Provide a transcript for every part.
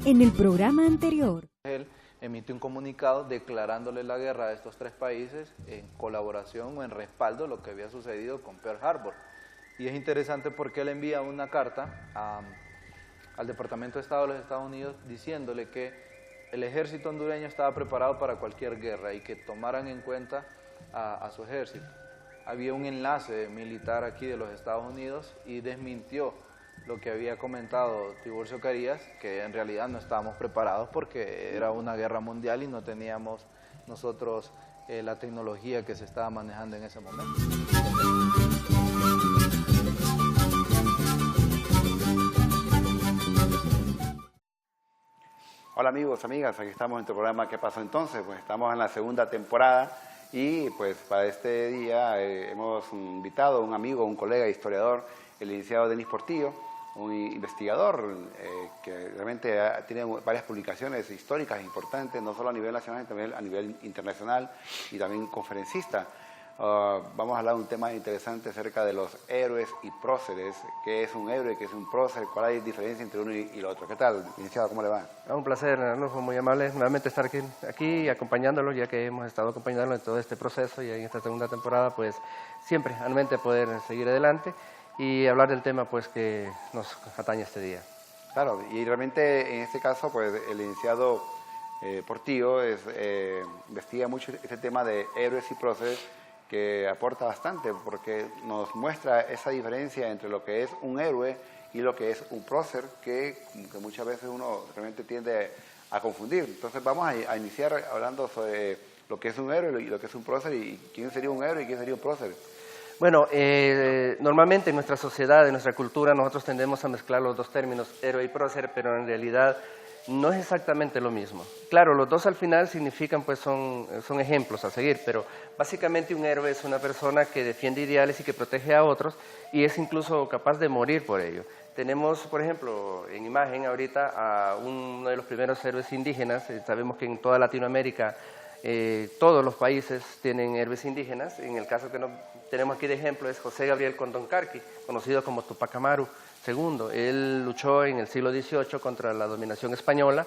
en el programa anterior. Él emite un comunicado declarándole la guerra a estos tres países en colaboración o en respaldo de lo que había sucedido con Pearl Harbor. Y es interesante porque él envía una carta al Departamento de Estado de los Estados Unidos diciéndole que el ejército hondureño estaba preparado para cualquier guerra y que tomaran en cuenta a su ejército. Había un enlace militar aquí de los Estados Unidos y desmintió lo que había comentado Tiburcio Carías, que en realidad no estábamos preparados porque era una guerra mundial y no teníamos nosotros la tecnología que se estaba manejando en ese momento. Hola amigos, amigas, aquí estamos en tu programa ¿Qué pasó entonces? Pues estamos en la segunda temporada y pues para este día hemos invitado a un amigo, un colega historiador, el licenciado Denis Portillo, un investigador que realmente tiene varias publicaciones históricas importantes, no solo a nivel nacional, sino también a nivel internacional y también conferencista. Vamos a hablar de un tema interesante acerca de los héroes y próceres. ¿Qué es un héroe? ¿Qué es un prócer? ¿Cuál hay diferencia entre uno y el otro? ¿Qué tal, licenciado? ¿Cómo le va? Un placer, Arnulfo, muy amable nuevamente estar aquí acompañándolo, ya que hemos estado acompañándolo en todo este proceso y en esta segunda temporada, pues siempre, realmente poder seguir adelante y hablar del tema pues que nos atañe este día. Claro, y realmente en este caso, pues el licenciado Portillo investiga mucho este tema de héroes y próceres, que aporta bastante porque nos muestra esa diferencia entre lo que es un héroe y lo que es un prócer, que muchas veces uno realmente tiende a confundir. Entonces vamos a iniciar hablando sobre lo que es un héroe y lo que es un prócer, y quién sería un héroe y quién sería un prócer. Bueno, normalmente en nuestra sociedad, en nuestra cultura, nosotros tendemos a mezclar los dos términos, héroe y prócer, pero en realidad no es exactamente lo mismo. Claro, los dos al final significan, pues son ejemplos a seguir, pero básicamente un héroe es una persona que defiende ideales y que protege a otros y es incluso capaz de morir por ello. Tenemos, por ejemplo, en imagen ahorita a uno de los primeros héroes indígenas. Sabemos que en toda Latinoamérica todos los países tienen héroes indígenas. En el caso que tenemos aquí de ejemplo es José Gabriel Condoncarqui, conocido como Tupac Amaru II. Él luchó en el siglo XVIII contra la dominación española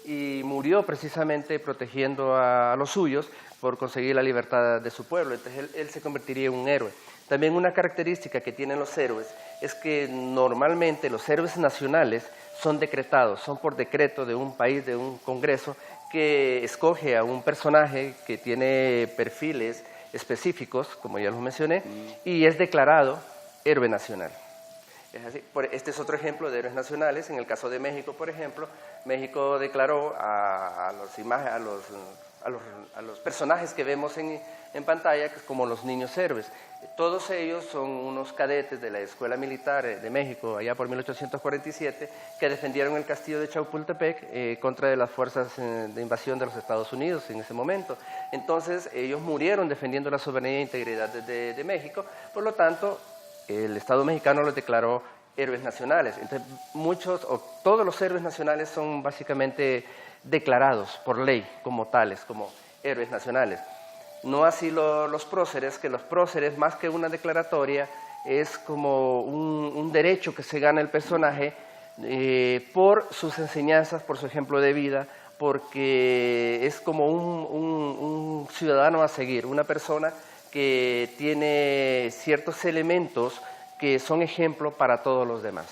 y murió precisamente protegiendo a los suyos por conseguir la libertad de su pueblo. Entonces él se convertiría en un héroe. También una característica que tienen los héroes es que normalmente los héroes nacionales son decretados, son por decreto de un país, de un congreso, que escoge a un personaje que tiene perfiles específicos, como ya los mencioné, y es declarado héroe nacional. Es así. Este es otro ejemplo de héroes nacionales. En el caso de México, por ejemplo, México declaró a los personajes que vemos en pantalla como los niños héroes. Todos ellos son unos cadetes de la Escuela Militar de México, allá por 1847, que defendieron el castillo de Chapultepec contra de las fuerzas de invasión de los Estados Unidos en ese momento. Entonces, ellos murieron defendiendo la soberanía e integridad de México, por lo tanto, el Estado mexicano los declaró héroes nacionales. Entonces, muchos o todos los héroes nacionales son básicamente declarados por ley como tales, como héroes nacionales. No así los próceres, que los próceres, más que una declaratoria, es como un derecho que se gana el personaje por sus enseñanzas, por su ejemplo de vida, porque es como un ciudadano a seguir, una persona que tiene ciertos elementos que son ejemplo para todos los demás.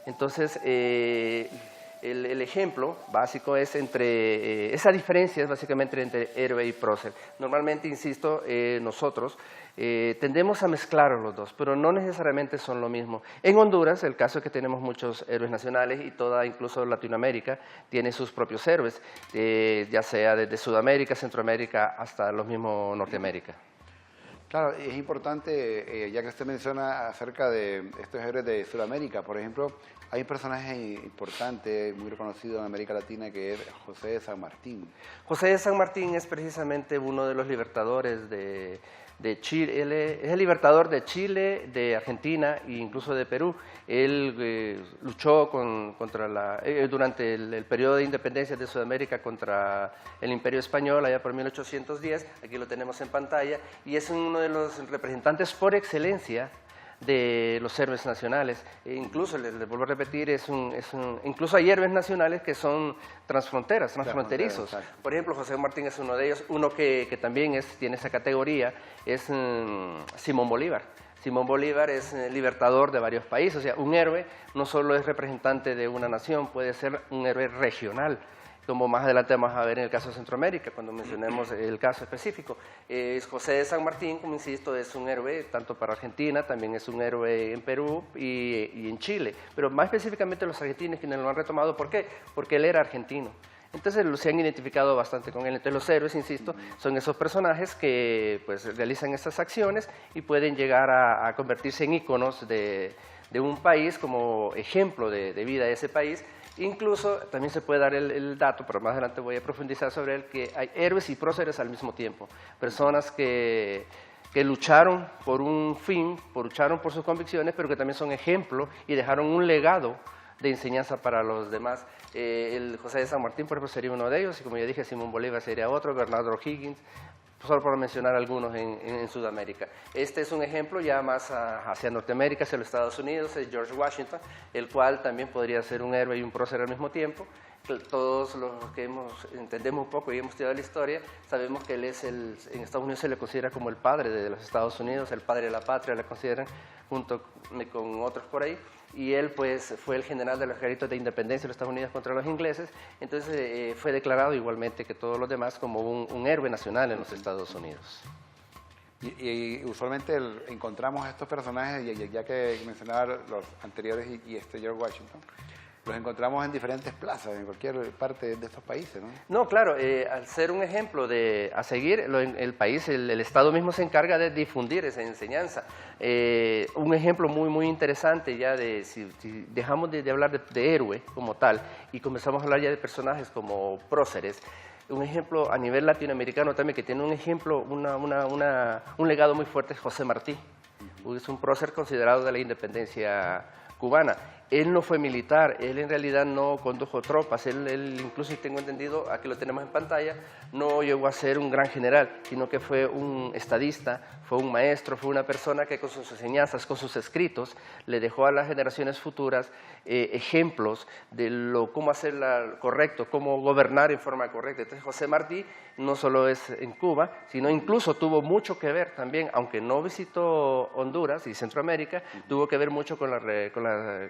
Entonces, el ejemplo básico es esa diferencia es básicamente entre héroe y prócer. Normalmente, insisto, nosotros tendemos a mezclar los dos, pero no necesariamente son lo mismo. En Honduras, el caso es que tenemos muchos héroes nacionales y incluso Latinoamérica, tiene sus propios héroes, ya sea desde Sudamérica, Centroamérica, hasta los mismos Norteamérica. Claro, es importante, ya que usted menciona acerca de estos héroes de Sudamérica, por ejemplo, hay un personaje importante, muy reconocido en América Latina, que es José de San Martín. José de San Martín es precisamente uno de los libertadores de Chile. Él es el libertador de Chile, de Argentina e incluso de Perú. Él luchó durante el periodo de independencia de Sudamérica contra el Imperio Español, allá por 1810, aquí lo tenemos en pantalla, y es uno de los representantes por excelencia de los héroes nacionales. Incluso, les vuelvo a repetir, incluso hay héroes nacionales que son transfronterizos. Por ejemplo, José Martín es uno de ellos. Uno que también tiene esa categoría es Simón Bolívar. Simón Bolívar es libertador de varios países. O sea, un héroe no solo es representante de una nación, puede ser un héroe regional, como más adelante vamos a ver en el caso de Centroamérica, cuando mencionemos el caso específico. José de San Martín, como insisto, es un héroe tanto para Argentina, también es un héroe en Perú y en Chile, pero más específicamente los argentinos quienes lo han retomado. ¿Por qué? Porque él era argentino. Entonces se han identificado bastante con él. Entonces los héroes, insisto, son esos personajes que pues, realizan estas acciones y pueden llegar a convertirse en íconos de un país como ejemplo de vida de ese país. Incluso también se puede dar el dato, pero más adelante voy a profundizar sobre él, que hay héroes y próceres al mismo tiempo. Personas que lucharon por un fin, lucharon por sus convicciones, pero que también son ejemplo y dejaron un legado de enseñanza para los demás. El José de San Martín, por ejemplo, sería uno de ellos, y como ya dije, Simón Bolívar sería otro, Bernardo O'Higgins, solo por mencionar algunos en Sudamérica. Este es un ejemplo ya más hacia Norteamérica, hacia los Estados Unidos, es George Washington, el cual también podría ser un héroe y un prócer al mismo tiempo. Todos los que entendemos un poco y hemos estudiado la historia, sabemos que él es en Estados Unidos se le considera como el padre de los Estados Unidos, el padre de la patria, le consideran, junto con otros por ahí. Y él pues fue el general de los ejércitos de independencia de los Estados Unidos contra los ingleses, entonces fue declarado igualmente que todos los demás como un héroe nacional en los Estados Unidos. Y usualmente encontramos estos personajes, ya que mencionaba los anteriores y George Washington, los encontramos en diferentes plazas, en cualquier parte de estos países, ¿no? No, claro, al ser un ejemplo a seguir, el país, el Estado mismo se encarga de difundir esa enseñanza. Un ejemplo muy interesante ya si dejamos de hablar de héroe como tal y comenzamos a hablar ya de personajes como próceres, un ejemplo a nivel latinoamericano también que tiene un ejemplo, un legado muy fuerte es José Martí. Es un prócer considerado de la independencia cubana. Él no fue militar, él en realidad no condujo tropas, él incluso, tengo entendido, aquí lo tenemos en pantalla, no llegó a ser un gran general, sino que fue un estadista, fue un maestro, fue una persona que con sus enseñanzas, con sus escritos, le dejó a las generaciones futuras ejemplos de cómo hacerla correcto, cómo gobernar en forma correcta. Entonces José Martí no solo es en Cuba, sino incluso tuvo mucho que ver también, aunque no visitó Honduras y Centroamérica, tuvo que ver mucho con la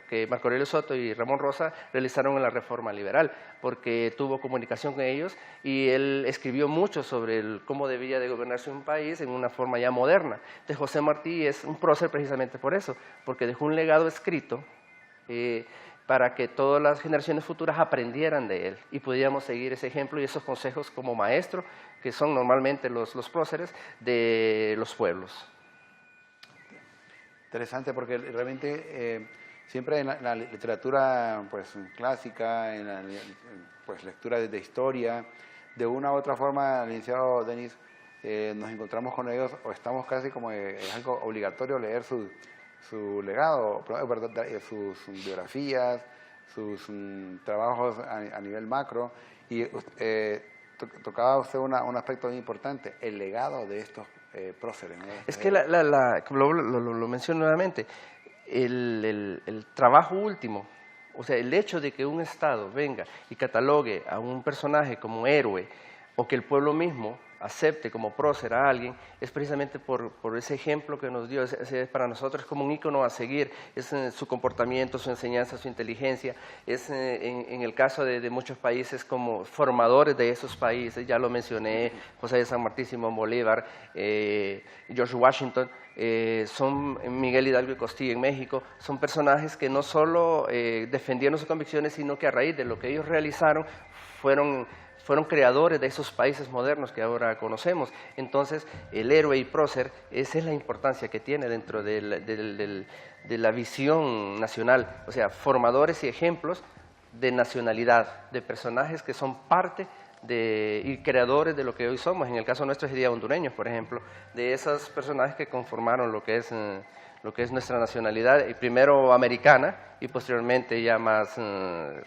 que Marco Aurelio Soto y Ramón Rosa realizaron en la Reforma Liberal, porque tuvo comunicación con ellos y él escribió mucho sobre cómo debía de gobernarse un país en una forma ya moderna. Entonces José Martí es un prócer precisamente por eso, porque dejó un legado escrito para que todas las generaciones futuras aprendieran de él y pudiéramos seguir ese ejemplo y esos consejos como maestro, que son normalmente los próceres de los pueblos. Interesante, porque realmente siempre en la literatura pues, clásica, en la pues, lectura de historia, de una u otra forma, licenciado Denis, nos encontramos con ellos o estamos casi como es algo obligatorio leer su legado, sus biografías, sus trabajos a nivel macro, y tocaba usted un aspecto muy importante, el legado de estos próceres, ¿no? Es que lo menciono nuevamente, el trabajo último, o sea, el hecho de que un Estado venga y catalogue a un personaje como héroe, o que el pueblo mismo acepte como prócer a alguien, es precisamente por ese ejemplo que nos dio. Para nosotros es como un ícono a seguir, es su comportamiento, su enseñanza, su inteligencia, es en el caso de muchos países como formadores de esos países, ya lo mencioné, José de San Martín, Simón Bolívar, George Washington, son Miguel Hidalgo y Costilla en México, son personajes que no solo defendieron sus convicciones, sino que a raíz de lo que ellos realizaron fueron creadores de esos países modernos que ahora conocemos. Entonces, el héroe y prócer, esa es la importancia que tiene dentro de la visión nacional, o sea, formadores y ejemplos de nacionalidad, de personajes que son parte y creadores de lo que hoy somos. En el caso nuestro sería hondureños, por ejemplo, de esos personajes que conformaron lo que es nuestra nacionalidad, primero americana y posteriormente ya más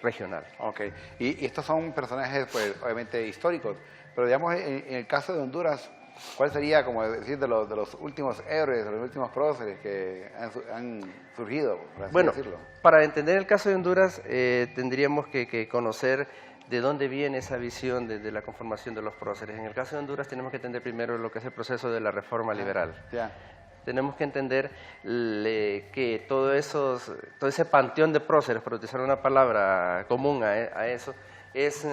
regional. Ok, y estos son personajes pues obviamente históricos, pero digamos en el caso de Honduras, ¿Cuál sería, como decir, de los últimos héroes, de los últimos próceres que han surgido, por así Bueno, decirlo? para entender el caso de Honduras tendríamos que conocer de dónde viene esa visión de la conformación de los próceres. En el caso de Honduras tenemos que entender primero lo que es el proceso de la reforma liberal. Ya. Tenemos que entender que todo ese panteón de próceres, por utilizar una palabra común a eso, es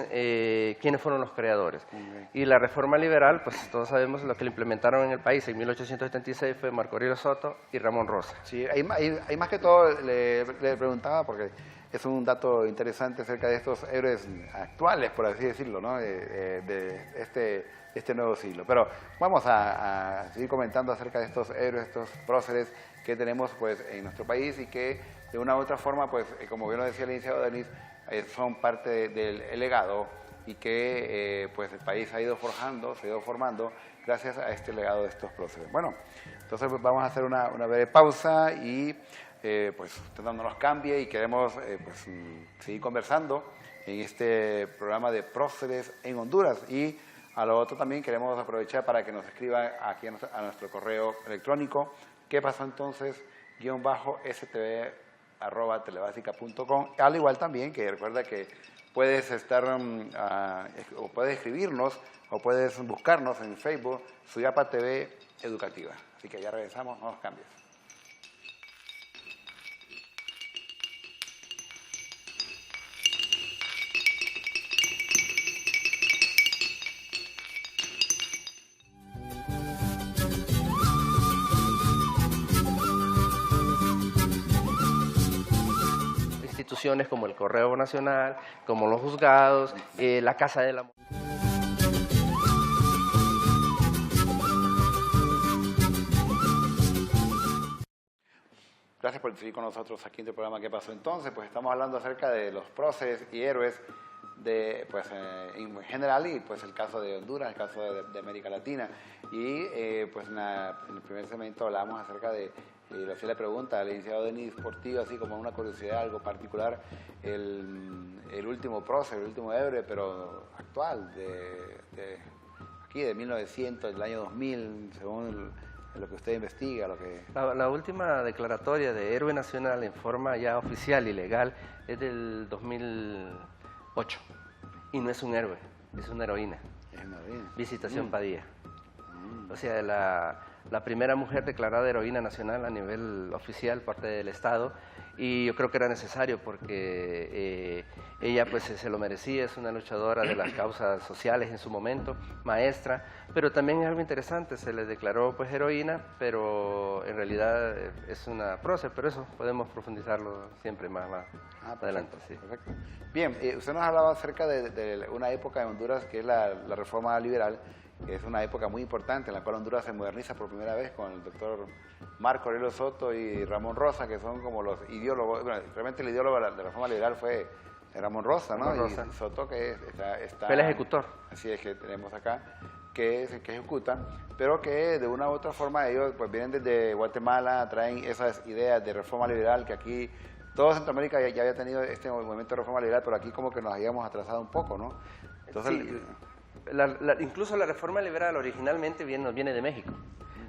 quiénes fueron los creadores. Y la reforma liberal, pues todos sabemos lo que le implementaron en el país en 1876 fue Marco Aurelio Soto y Ramón Rosa. Sí, hay más que todo, le preguntaba, porque es un dato interesante acerca de estos héroes actuales, por así decirlo, ¿no? de este nuevo siglo. Pero vamos a seguir comentando acerca de estos héroes, estos próceres que tenemos pues en nuestro país y que de una u otra forma, pues como bien lo decía el licenciado Denis, son parte del legado y que pues el país ha ido forjando, se ha ido formando gracias a este legado de estos próceres. Bueno, entonces pues, vamos a hacer una breve pausa y pues usted no nos cambie y queremos pues, seguir conversando en este programa de próceres en Honduras. Y a lo otro también queremos aprovechar para que nos escriban aquí a nuestro correo electrónico, ¿qué pasó entonces? _STV@telebasica.com. Al igual también que recuerda que puedes estar o puedes escribirnos o puedes buscarnos en Facebook, Suyapa TV Educativa. Así que ya regresamos, no nos cambies. Instituciones como el Correo Nacional, como los juzgados, la Casa de la... Gracias por seguir con nosotros aquí en el programa ¿Qué pasó entonces? Pues estamos hablando acerca de los próceres y héroes pues, en general y pues el caso de Honduras, el caso de América Latina. Y pues en el primer segmento hablamos acerca de, le hacía la pregunta al licenciado Denis por ti, así como una curiosidad, algo particular, el último prócer, el último héroe, pero actual, aquí de 1900, del año 2000, según lo que usted investiga, lo que... La última declaratoria de héroe nacional en forma ya oficial y legal es del 2008 y no es un héroe, es una heroína. Es una heroína. Visitación Padilla. O sea, la primera mujer declarada heroína nacional a nivel oficial, parte del Estado, y yo creo que era necesario porque ella pues se lo merecía, es una luchadora de las causas sociales en su momento, maestra, pero también es algo interesante, se le declaró pues heroína, pero en realidad es una prócer, pero eso podemos profundizarlo siempre más adelante. Sí. Perfecto. Bien, usted nos hablaba acerca de una época en Honduras que es la reforma liberal, que es una época muy importante en la cual Honduras se moderniza por primera vez con el doctor Marco Aurelio Soto y Ramón Rosa, que son como los ideólogos. Bueno, realmente el ideólogo de la reforma liberal fue Ramón Rosa, ¿no? Ramón Rosa. Y Soto, que está... Fue el ejecutor. Así es, que tenemos acá, que es el que ejecuta, pero que de una u otra forma ellos pues vienen desde Guatemala, traen esas ideas de reforma liberal que aquí... Toda Centroamérica ya había tenido este movimiento de reforma liberal, pero aquí como que nos habíamos atrasado un poco, ¿no? Entonces, sí. Incluso la reforma liberal originalmente nos viene de México.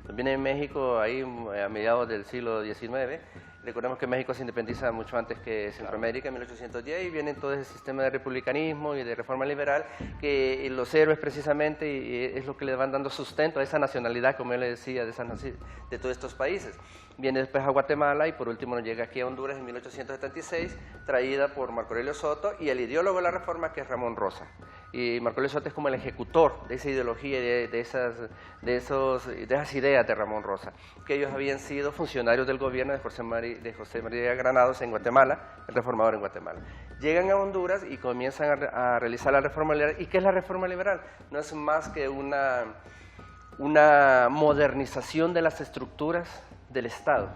Nos viene de México ahí a mediados del siglo XIX. Recordemos que México se independiza mucho antes que Centroamérica, en 1810, y viene todo ese sistema de republicanismo y de reforma liberal, que los héroes precisamente y es lo que le van dando sustento a esa nacionalidad, como él le decía, de todos estos países. Viene después a Guatemala y por último nos llega aquí a Honduras en 1876, traída por Marco Aurelio Soto y el ideólogo de la reforma, que es Ramón Rosa. Y Marco Aurelio Soto es como el ejecutor de esa ideología y de esas ideas de Ramón Rosa, que ellos habían sido funcionarios del gobierno de José María Granados en Guatemala, el reformador en Guatemala. Llegan a Honduras y comienzan a realizar la reforma liberal. ¿Y qué es la reforma liberal? No es más que una modernización de las estructuras del Estado.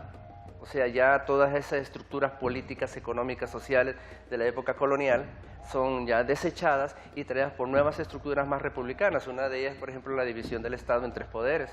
O sea, ya todas esas estructuras políticas, económicas, sociales de la época colonial son ya desechadas y traídas por nuevas estructuras más republicanas. Una de ellas, por ejemplo, la división del Estado en 3 poderes,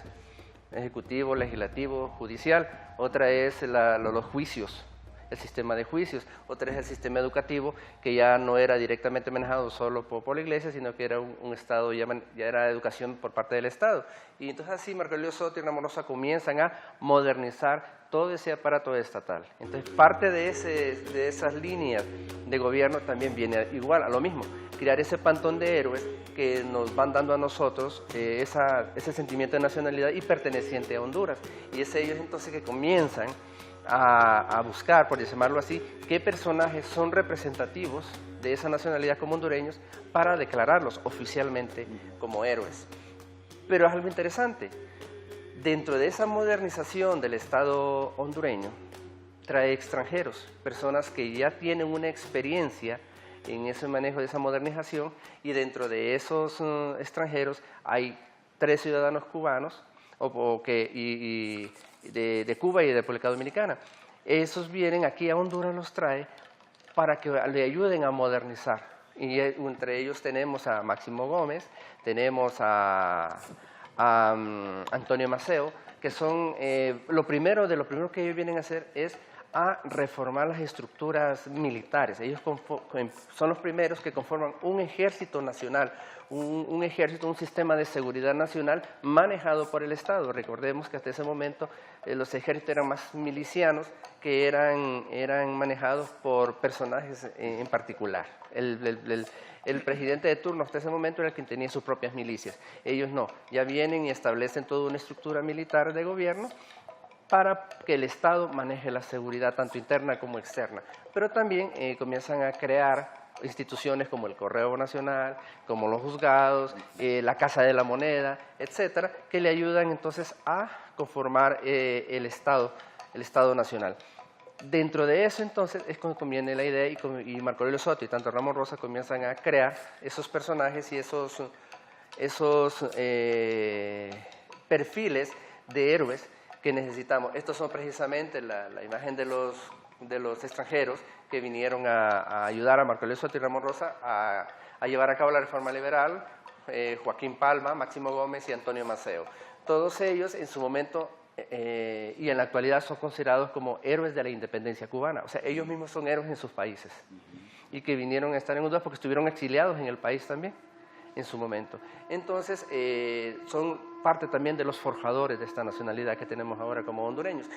ejecutivo, legislativo, judicial. Otra es los juicios el sistema de juicios, otra es el sistema educativo, que ya no era directamente manejado solo por la Iglesia, sino que era un Estado, ya era educación por parte del Estado. Y entonces así Marco Aurelio Soto y Ramón Rosa comienzan a modernizar todo ese aparato estatal. Entonces parte de esas líneas de gobierno también viene igual a lo mismo, crear ese pantón de héroes que nos van dando a nosotros ese sentimiento de nacionalidad y perteneciente a Honduras. Y es ellos entonces que comienzan a buscar, por llamarlo así, qué personajes son representativos de esa nacionalidad como hondureños para declararlos oficialmente como héroes. Pero es algo interesante, dentro de esa modernización del Estado hondureño, trae extranjeros, personas que ya tienen una experiencia en ese manejo de esa modernización, y dentro de esos extranjeros hay 3 ciudadanos cubanos de Cuba y de República Dominicana. Esos vienen aquí a Honduras, los trae para que le ayuden a modernizar. Y entre ellos tenemos a Máximo Gómez, tenemos a Antonio Maceo, que son lo primero que ellos vienen a hacer es a reformar las estructuras militares. Ellos son los primeros que conforman un ejército nacional, un ejército, un sistema de seguridad nacional manejado por el Estado. Recordemos que hasta ese momento los ejércitos eran más milicianos, que eran manejados por personajes en particular. El presidente de turno hasta ese momento era el quien tenía sus propias milicias. Ellos no, ya vienen y establecen toda una estructura militar de gobierno para que el Estado maneje la seguridad tanto interna como externa. Pero también comienzan a crear instituciones como el Correo Nacional, como los juzgados, la Casa de la Moneda, etcétera, que le ayudan entonces a conformar el Estado nacional. Dentro de eso entonces es cuando conviene la idea y Marco Aurelio Soto y tanto Ramón Rosa comienzan a crear esos personajes y esos perfiles de héroes que necesitamos. Estos son precisamente la imagen de los extranjeros que vinieron a ayudar a Marco Aurelio Soto y Ramón Rosa a llevar a cabo la reforma liberal, Joaquín Palma, Máximo Gómez y Antonio Maceo. Todos ellos en su momento y en la actualidad son considerados como héroes de la independencia cubana. O sea, ellos mismos son héroes en sus países y que vinieron a estar en Honduras porque estuvieron exiliados en el país también en su momento. Entonces, son parte también de los forjadores de esta nacionalidad que tenemos ahora como hondureños.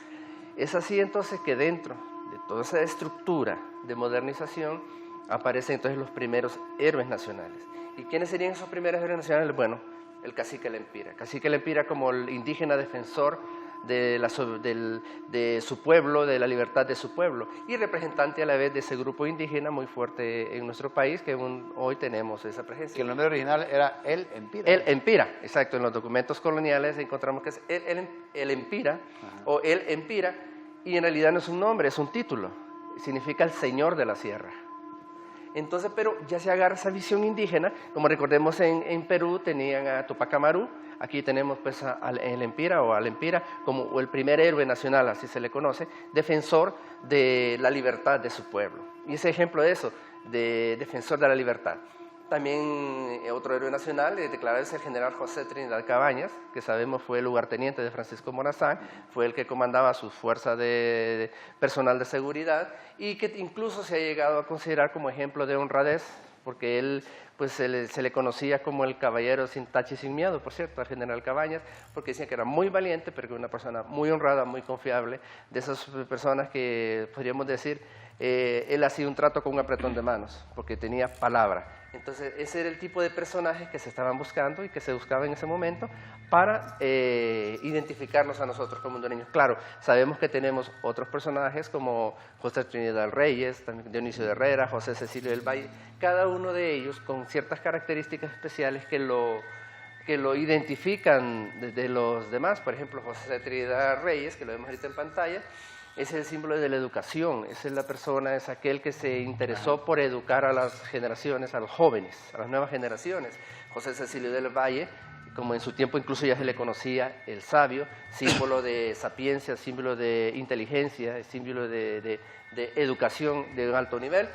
Es así entonces que dentro de toda esa estructura de modernización aparecen entonces los primeros héroes nacionales. ¿Y quiénes serían esos primeros héroes nacionales? Bueno, el cacique Lempira. Cacique Lempira como el indígena defensor de su pueblo, de la libertad de su pueblo, y representante a la vez de ese grupo indígena muy fuerte en nuestro país, que hoy tenemos esa presencia. Que el nombre original era El Empira. El Empira, exacto. En los documentos coloniales encontramos que es el Empira, o El Empira, y en realidad no es un nombre, es un título. Significa el Señor de la Sierra. Entonces, pero ya se agarra esa visión indígena, como recordemos en Perú tenían a Tupac Amaru, aquí tenemos pues al Empira o al Empira como el primer héroe nacional, así se le conoce, defensor de la libertad de su pueblo. Y ese ejemplo de eso, de defensor de la libertad. También otro héroe nacional declarado es el general José Trinidad Cabañas, que sabemos fue el lugarteniente de Francisco Morazán, fue el que comandaba sus fuerzas de personal de seguridad y que incluso se ha llegado a considerar como ejemplo de honradez, porque él pues se le conocía como el caballero sin tacha y sin miedo, por cierto, al general Cabañas, porque decían que era muy valiente, pero que era una persona muy honrada, muy confiable, de esas personas que podríamos decir, él hacía un trato con un apretón de manos, porque tenía palabra. Entonces, ese era el tipo de personajes que se estaban buscando y que se buscaba en ese momento para identificarnos a nosotros como hondureños. Claro, sabemos que tenemos otros personajes como José Trinidad Reyes, también Dionisio de Herrera, José Cecilio del Valle, cada uno de ellos con ciertas características especiales que lo identifican de los demás. Por ejemplo, José Trinidad Reyes, que lo vemos ahorita en pantalla, es el símbolo de la educación, es la persona, es aquel que se interesó por educar a las generaciones, a los jóvenes, a las nuevas generaciones. José Cecilio del Valle, como en su tiempo incluso ya se le conocía, el sabio, símbolo de sapiencia, símbolo de inteligencia, símbolo de de educación de un alto nivel,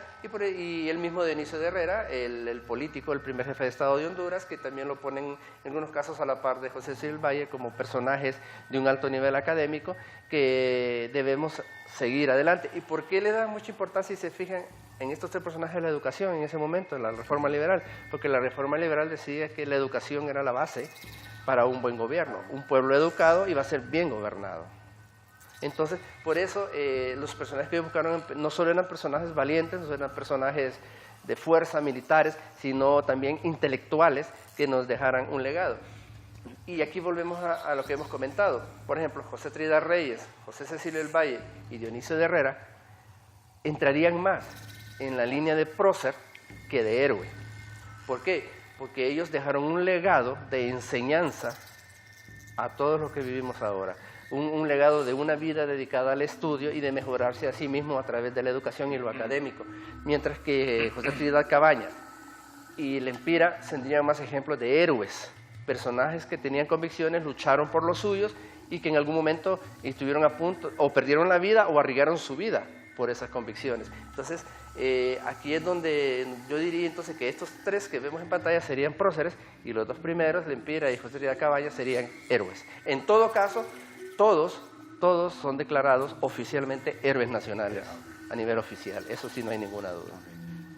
y el mismo Dionisio de Herrera, el político, el primer jefe de Estado de Honduras, que también lo ponen en algunos casos a la par de José Cecilio del Valle como personajes de un alto nivel académico que debemos seguir adelante. ¿Y por qué le dan mucha importancia, si se fijan, en estos tres personajes de la educación en ese momento, en la reforma liberal? Porque la reforma liberal decía que la educación era la base para un buen gobierno. Un pueblo educado iba a ser bien gobernado. Entonces, por eso los personajes que buscaron no solo eran personajes valientes, no solo eran personajes de fuerza, militares, sino también intelectuales que nos dejaran un legado. Y aquí volvemos a lo que hemos comentado. Por ejemplo, José Trinidad Reyes, José Cecilio del Valle y Dionisio de Herrera entrarían más en la línea de prócer que de héroe. ¿Por qué? Porque ellos dejaron un legado de enseñanza a todos los que vivimos ahora. Un legado de una vida dedicada al estudio y de mejorarse a sí mismo a través de la educación y lo académico. Mientras que José Trinidad Cabañas y Lempira tendrían más ejemplos de héroes, personajes que tenían convicciones, lucharon por los suyos y que en algún momento estuvieron a punto, o perdieron la vida o arriesgaron su vida por esas convicciones. Entonces, aquí es donde yo diría entonces que estos tres que vemos en pantalla serían próceres y los dos primeros, Lempira y José Trinidad Cabañas, serían héroes. En todo caso, todos son declarados oficialmente héroes nacionales a nivel oficial, eso sí no hay ninguna duda.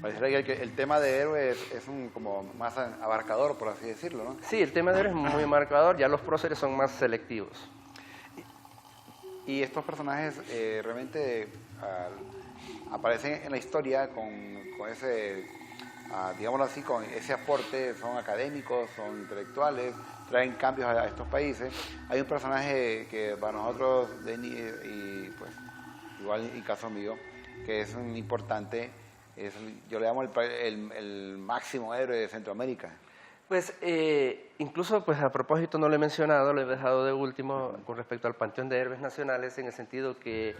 Parece que el tema de héroes es como más abarcador, por así decirlo, ¿no? Sí, el tema de héroes es muy marcador, ya los próceres son más selectivos. Y estos personajes realmente aparecen en la historia con ese, digámoslo así, con ese aporte, son académicos, son intelectuales, traen cambios a estos países. Hay un personaje que para nosotros, Denis, y pues igual en caso mío, que es un importante, yo le llamo el máximo héroe de Centroamérica. Pues incluso pues a propósito no lo he mencionado, lo he dejado de último con respecto al Panteón de Héroes Nacionales, en el sentido que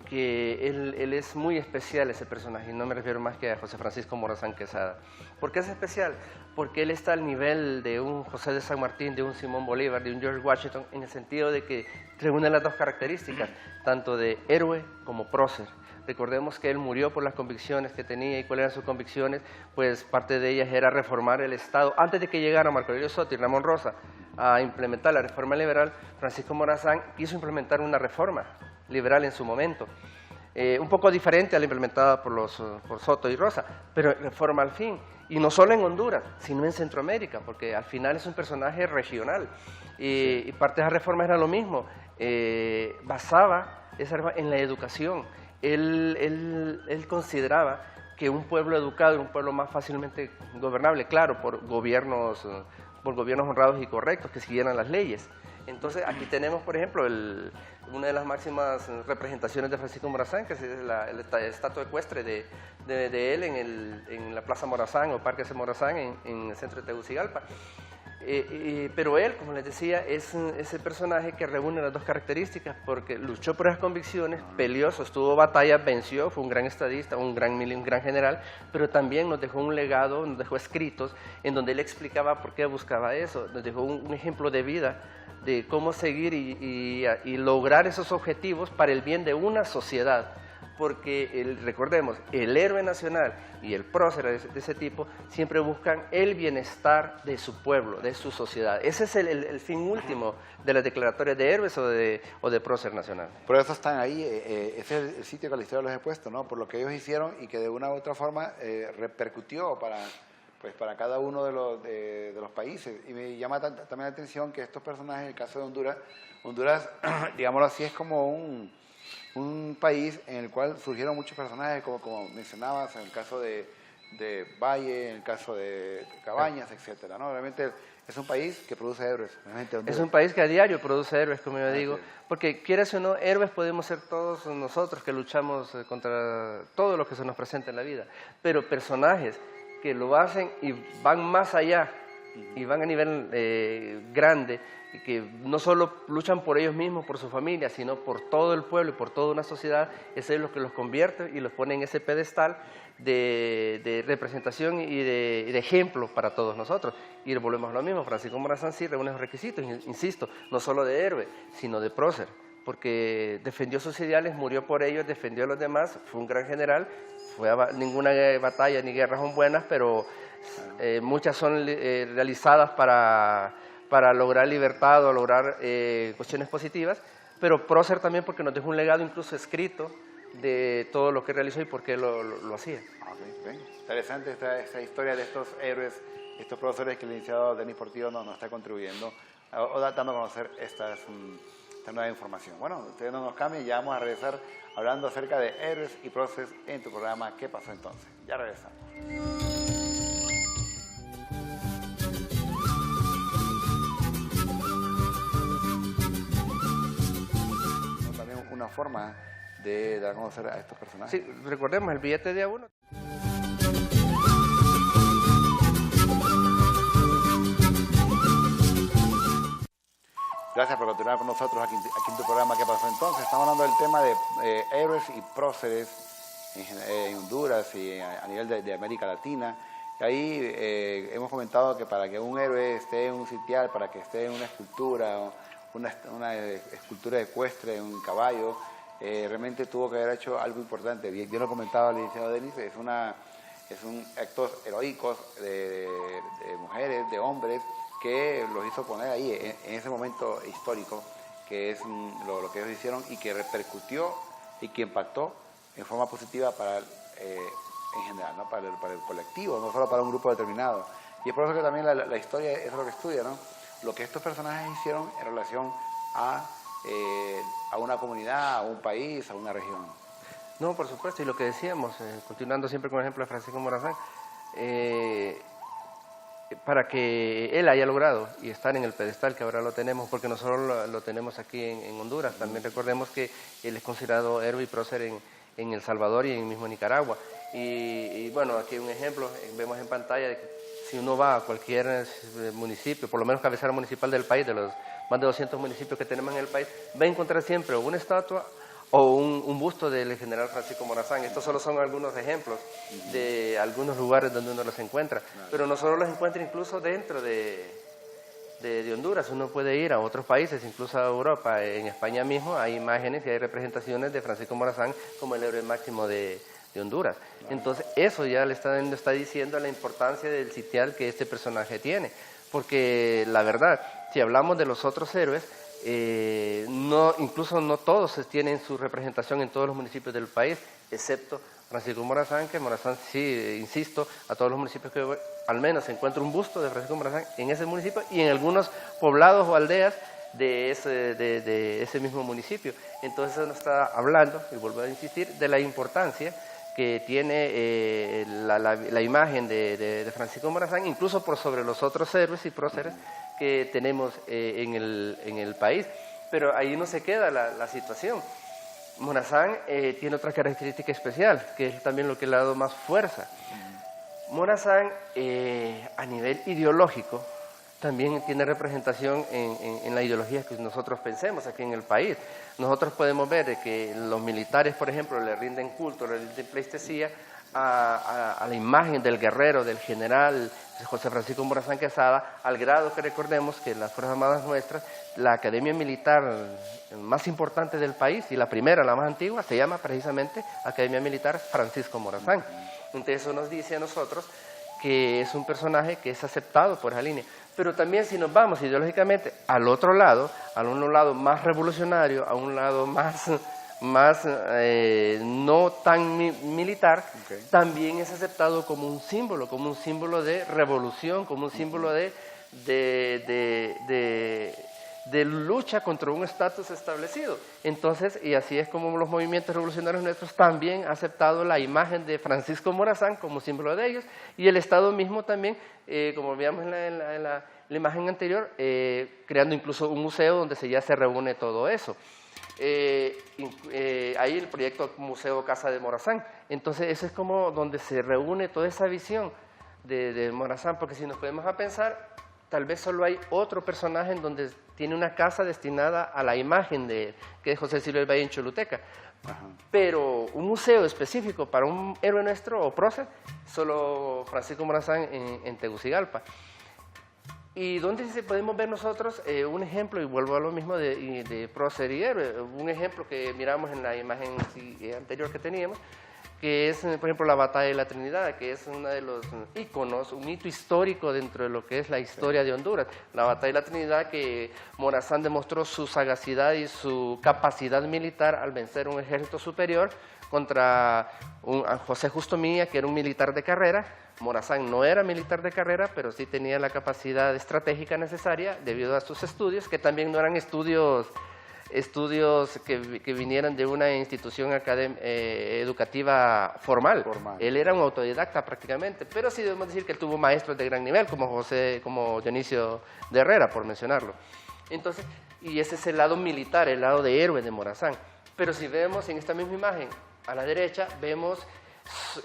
él es muy especial, ese personaje, y no me refiero más que a José Francisco Morazán Quesada. ¿Por qué es especial? Porque él está al nivel de un José de San Martín, de un Simón Bolívar, de un George Washington, en el sentido de que reúne las dos características, tanto de héroe como prócer. Recordemos que él murió por las convicciones que tenía, y cuáles eran sus convicciones, pues parte de ellas era reformar el Estado. Antes de que llegara Marco Aurelio Soto y Ramón Rosa a implementar la reforma liberal, Francisco Morazán quiso implementar una reforma liberal en su momento, un poco diferente a la implementada por Soto y Rosa, pero reforma al fin, y no solo en Honduras, sino en Centroamérica, porque al final es un personaje regional, y parte de esa reforma era lo mismo, basaba esa reforma en la educación. Él consideraba que un pueblo educado era un pueblo más fácilmente gobernable, claro, por gobiernos honrados y correctos que siguieran las leyes. Entonces, aquí tenemos, por ejemplo, una de las máximas representaciones de Francisco Morazán, que es la estatua ecuestre de él en la Plaza Morazán o Parque Morazán en el centro de Tegucigalpa. Pero él, como les decía, es ese personaje que reúne las dos características, porque luchó por esas convicciones, peleó, sostuvo batallas, venció, fue un gran estadista, un gran general, pero también nos dejó un legado, nos dejó escritos en donde él explicaba por qué buscaba eso, nos dejó un ejemplo de vida de cómo seguir y lograr esos objetivos para el bien de una sociedad. Porque, recordemos, el héroe nacional y el prócer de ese tipo siempre buscan el bienestar de su pueblo, de su sociedad. Ese es el fin último de las declaratorias de héroes o de prócer nacional. Por eso están ahí, ese es el sitio que la historia los he puesto, ¿no? Por lo que ellos hicieron y que de una u otra forma repercutió para cada uno de los países. Y me llama también la atención que estos personajes, en el caso de Honduras, digámoslo así, es como un país en el cual surgieron muchos personajes, como mencionabas, en el caso de Valle, en el caso de Cabañas, etcétera, ¿no? Realmente es un país que produce héroes. Es un país que a diario produce héroes, como yo digo, porque quieras o no, héroes podemos ser todos nosotros que luchamos contra todo lo que se nos presenta en la vida, pero personajes que lo hacen y van más allá, y van a nivel grande, y que no solo luchan por ellos mismos, por su familia, sino por todo el pueblo y por toda una sociedad, eso es lo que los convierte y los pone en ese pedestal de representación y de ejemplo para todos nosotros. Y volvemos a lo mismo, Francisco Morazán sí reúne los requisitos, insisto, no solo de héroe, sino de prócer, porque defendió sus ideales, murió por ellos, defendió a los demás, fue un gran general, ninguna batalla ni guerra son buenas, pero muchas son realizadas para lograr libertad o lograr cuestiones positivas, pero prócer también porque nos dejó un legado incluso escrito de todo lo que realizó y por qué lo hacía. Okay. Interesante esta historia de estos héroes, estos próceres que el licenciado Denis Portillo nos está contribuyendo o dando a conocer esta nueva información. Bueno, ustedes no nos cambien, ya vamos a regresar hablando acerca de héroes y próceres en tu programa ¿Qué pasó entonces? Ya regresamos. También una forma de dar a conocer a estos personajes. Sí, recordemos el billete de A1. Gracias por continuar con nosotros aquí en tu programa ¿Qué pasó entonces? Estamos hablando del tema de héroes y próceres en Honduras y a nivel de América Latina. Y ahí hemos comentado que para que un héroe esté en un sitial, para que esté en una escultura, una escultura ecuestre, un caballo, realmente tuvo que haber hecho algo importante. Yo lo comentaba al licenciado Denis, son actos heroicos de mujeres, de hombres, que los hizo poner ahí en ese momento histórico, que es lo que ellos hicieron y que repercutió y que impactó en forma positiva para en general, ¿no? para el colectivo, no solo para un grupo determinado. Y es por eso que también la historia es lo que estudia, ¿no? Lo que estos personajes hicieron en relación a una comunidad, a un país, a una región. No, por supuesto, y lo que decíamos, continuando siempre con el ejemplo de Francisco Morazán, para que él haya logrado y estar en el pedestal que ahora lo tenemos, porque nosotros lo tenemos aquí en Honduras, también recordemos que él es considerado héroe y prócer en El Salvador y en el mismo Nicaragua. Y bueno, aquí un ejemplo, vemos en pantalla de que si uno va a cualquier municipio, por lo menos cabecera municipal del país, de los más de 200 municipios que tenemos en el país, va a encontrar siempre una estatua o un busto del general Francisco Morazán. Estos solo son algunos ejemplos de algunos lugares donde uno los encuentra, pero no solo los encuentra incluso dentro de Honduras, uno puede ir a otros países, incluso a Europa. En España mismo hay imágenes y hay representaciones de Francisco Morazán como el héroe máximo de Honduras. Entonces eso ya le está diciendo la importancia del sitial que este personaje tiene, porque la verdad, si hablamos de los otros héroes, incluso no todos tienen su representación en todos los municipios del país, excepto Francisco Morazán, que Morazán, sí, insisto, a todos los municipios que voy, al menos se encuentra un busto de Francisco Morazán en ese municipio y en algunos poblados o aldeas de ese mismo municipio. Entonces eso nos está hablando, y vuelvo a insistir, de la importancia que tiene la imagen de Francisco Morazán, incluso por sobre los otros héroes y próceres que tenemos en el país. Pero ahí no se queda la situación. Morazán tiene otra característica especial, que es también lo que le ha dado más fuerza. Morazán, a nivel ideológico, también tiene representación en la ideología que nosotros pensemos aquí en el país. Nosotros podemos ver que los militares, por ejemplo, le rinden culto, le rinden pleitesía a la imagen del guerrero, del general José Francisco Morazán Quesada, al grado que recordemos que en las Fuerzas Armadas nuestras, la academia militar más importante del país y la primera, la más antigua, se llama precisamente Academia Militar Francisco Morazán. Entonces eso nos dice a nosotros que es un personaje que es aceptado por esa línea. Pero también si nos vamos ideológicamente al otro lado, a un lado más revolucionario, a un lado más no tan militar, también es aceptado como un símbolo de revolución, como un símbolo de lucha contra un estatus establecido. Entonces, y así es como los movimientos revolucionarios nuestros también han aceptado la imagen de Francisco Morazán como símbolo de ellos, y el Estado mismo también, como veíamos en la imagen anterior, creando incluso un museo donde ya se reúne todo eso. Ahí el proyecto Museo Casa de Morazán. Entonces eso es como donde se reúne toda esa visión de Morazán, porque si nos podemos a pensar, tal vez solo hay otro personaje en donde tiene una casa destinada a la imagen que es José Silva del Valle en Choluteca. Pero un museo específico para un héroe nuestro o prócer, solo Francisco Morazán en Tegucigalpa. ¿Y dónde podemos ver nosotros un ejemplo, y vuelvo a lo mismo de prócer y héroe? Un ejemplo que miramos en la imagen anterior que teníamos, que es, por ejemplo, la Batalla de la Trinidad, que es uno de los íconos, un hito histórico dentro de lo que es la historia de Honduras. La Batalla de la Trinidad, que Morazán demostró su sagacidad y su capacidad militar al vencer un ejército superior contra a José Justo Milla, que era un militar de carrera. Morazán no era militar de carrera, pero sí tenía la capacidad estratégica necesaria debido a sus estudios, que también no eran estudios que vinieran de una institución educativa formal. Él era un autodidacta prácticamente, pero sí debemos decir que él tuvo maestros de gran nivel, como Dionisio de Herrera, por mencionarlo. Entonces, y ese es el lado militar, el lado de héroe de Morazán. Pero si vemos en esta misma imagen, a la derecha, vemos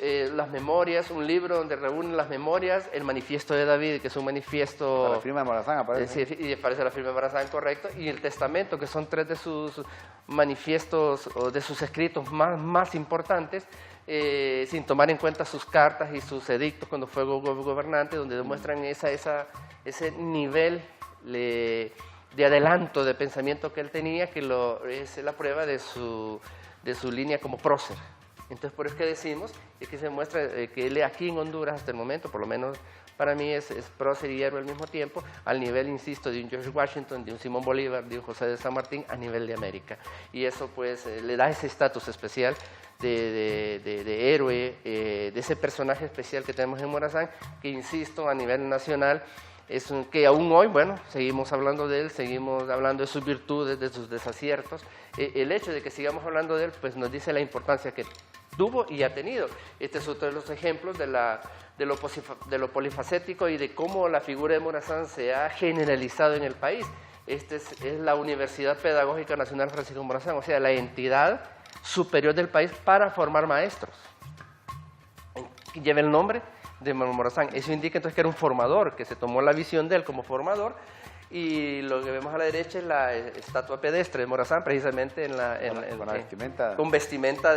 las memorias, un libro donde reúnen las memorias, el manifiesto de David, que es un manifiesto... La firma de Morazán aparece. Sí, y aparece la firma de Morazán, correcto, y el testamento, que son 3 de sus manifiestos o de sus escritos más importantes, sin tomar en cuenta sus cartas y sus edictos cuando fue gobernante, donde demuestran ese nivel de adelanto, de pensamiento que él tenía, que es la prueba de su línea como prócer. Entonces, por eso que decimos, es que se muestra que él aquí en Honduras, hasta el momento, por lo menos para mí, es prócer y héroe al mismo tiempo, al nivel, insisto, de un George Washington, de un Simón Bolívar, de un José de San Martín, a nivel de América. Y eso, pues, le da ese estatus especial de héroe, de ese personaje especial que tenemos en Morazán, que, insisto, a nivel nacional, es que aún hoy, bueno, seguimos hablando de él, seguimos hablando de sus virtudes, de sus desaciertos. El hecho de que sigamos hablando de él, pues nos dice la importancia que tuvo y ha tenido. Este es otro de los ejemplos de lo polifacético y de cómo la figura de Morazán se ha generalizado en el país. Esta es la Universidad Pedagógica Nacional Francisco Morazán, o sea, la entidad superior del país para formar maestros. Lleva el nombre de Morazán. Eso indica entonces que era un formador, que se tomó la visión de él como formador. Y lo que vemos a la derecha es la estatua pedestre de Morazán, precisamente con vestimenta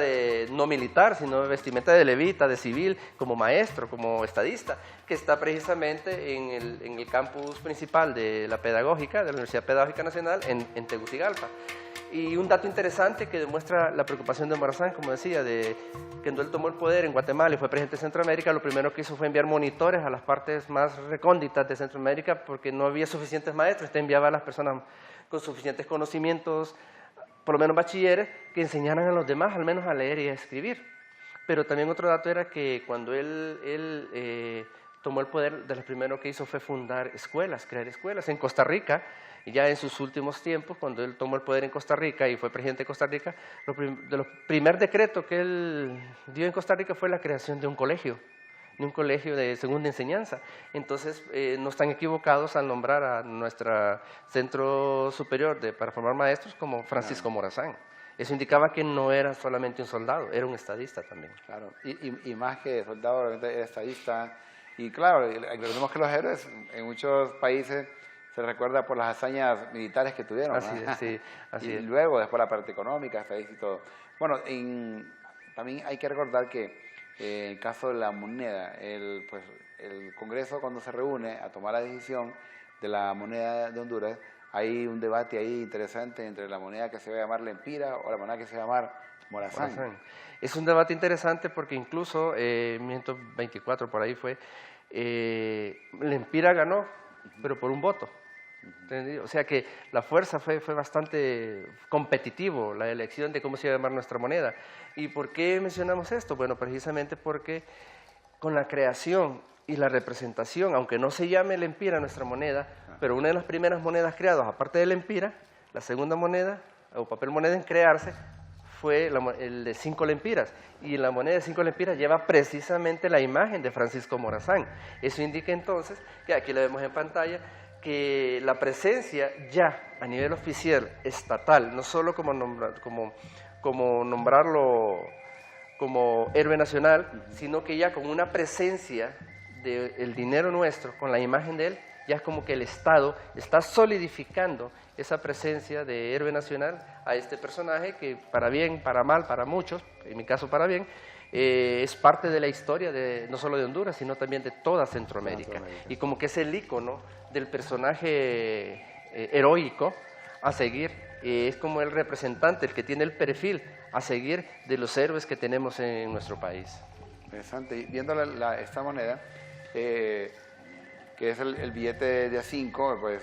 no militar, sino vestimenta de levita, de civil, como maestro, como estadista, que está precisamente en el campus principal de la Pedagógica, de la Universidad Pedagógica Nacional, en Tegucigalpa. Y un dato interesante que demuestra la preocupación de Morazán, como decía, de que cuando él tomó el poder en Guatemala y fue presidente de Centroamérica, lo primero que hizo fue enviar monitores a las partes más recónditas de Centroamérica porque no había suficientes maestros. Este enviaba a las personas con suficientes conocimientos, por lo menos bachilleres, que enseñaran a los demás al menos a leer y a escribir. Pero también otro dato era que cuando él tomó el poder, de lo primero que hizo fue fundar escuelas, crear escuelas. En Costa Rica, y ya en sus últimos tiempos, cuando él tomó el poder en Costa Rica y fue presidente de Costa Rica, primer decreto que él dio en Costa Rica fue la creación de un colegio de segunda enseñanza. Entonces, no están equivocados al nombrar a nuestro centro superior para formar maestros como Francisco Morazán. Eso indicaba que no era solamente un soldado, era un estadista también. Claro, y más que soldado, era estadista. Y claro, recordemos que los héroes en muchos países se recuerda por las hazañas militares que tuvieron. Así es, sí, así es. Y luego, después la parte económica, estadística y todo. Bueno, también hay que recordar que en el caso de la moneda, el Congreso cuando se reúne a tomar la decisión de la moneda de Honduras, hay un debate ahí interesante entre la moneda que se va a llamar Lempira o la moneda que se va a llamar Morazán. Es un debate interesante porque incluso, 1924 por ahí fue, Lempira ganó, pero por un voto. O sea que la fuerza fue bastante competitivo, la elección de cómo se iba a llamar nuestra moneda. ¿Y por qué mencionamos esto? Bueno, precisamente porque con la creación y la representación, aunque no se llame Lempira nuestra moneda, pero una de las primeras monedas creadas, aparte de Lempira, la segunda moneda, o papel moneda en crearse, fue el de 5 lempiras, y la moneda de 5 lempiras lleva precisamente la imagen de Francisco Morazán. Eso indica entonces, que aquí lo vemos en pantalla, que la presencia ya a nivel oficial, estatal, no solo como nombrarlo como héroe nacional, sino que ya con una presencia del dinero nuestro, con la imagen de él, ya es como que el Estado está solidificando esa presencia de héroe nacional a este personaje que para bien, para mal, para muchos, en mi caso para bien, es parte de la historia no solo de Honduras, sino también de toda Centroamérica. Y como que es el ícono del personaje heroico a seguir. Es como el representante, el que tiene el perfil a seguir de los héroes que tenemos en nuestro país. Interesante. Y viendo esta moneda, que es el billete de A5, pues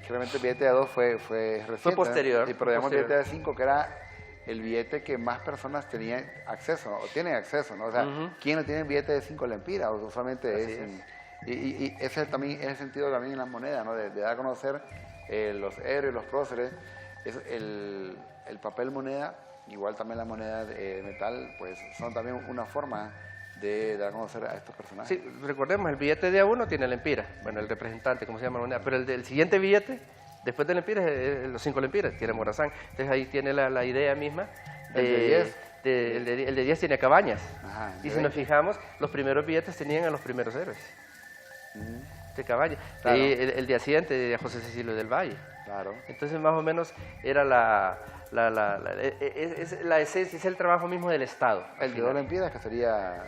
claramente el billete de A2 fue reciente. Fue posterior. Sí, pero digamos el billete de A5, que era el billete que más personas tenían acceso, o tienen acceso, ¿no? O sea, ¿quién no tiene billete de 5 lempiras? O usualmente y ese también es el sentido también en las monedas, ¿no? De dar a conocer los héroes, los próceres. El papel moneda, igual también la moneda de metal, pues son también una forma de dar a conocer a estos personajes. Sí, recordemos, el billete de A1 tiene lempiras, bueno, el representante, ¿cómo se llama la moneda? Pero el siguiente billete, después de lempiras, los 5 lempiras, tiene Morazán. Entonces ahí tiene la idea misma. ¿El de 10? El de 10 tiene Cabañas. Ajá, y si nos fijamos, los primeros billetes tenían a los primeros héroes. De Cabañas. Claro. Y el de Accidente de José Cecilio del Valle. Claro. Entonces más o menos era la esencia, es el trabajo mismo del Estado. El de 2 lempiras, que sería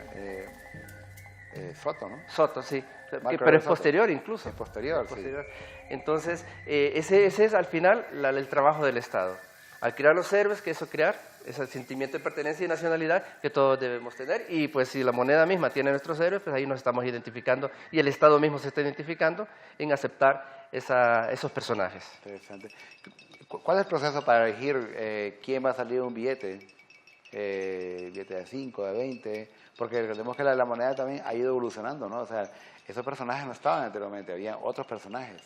Soto, ¿no? Soto, sí. Marco Pero es Soto. posterior incluso. Es posterior, Es sí. posterior. Entonces, ese es al final el trabajo del Estado. Al crear los héroes, que eso crear, ese sentimiento de pertenencia y nacionalidad que todos debemos tener. Y pues si la moneda misma tiene nuestros héroes, pues ahí nos estamos identificando y el Estado mismo se está identificando en aceptar esos personajes. Interesante. ¿Cuál es el proceso para elegir quién va a salir un billete? Billete de 5, de 20, porque recordemos que la moneda también ha ido evolucionando, ¿no? O sea, esos personajes no estaban anteriormente, había otros personajes.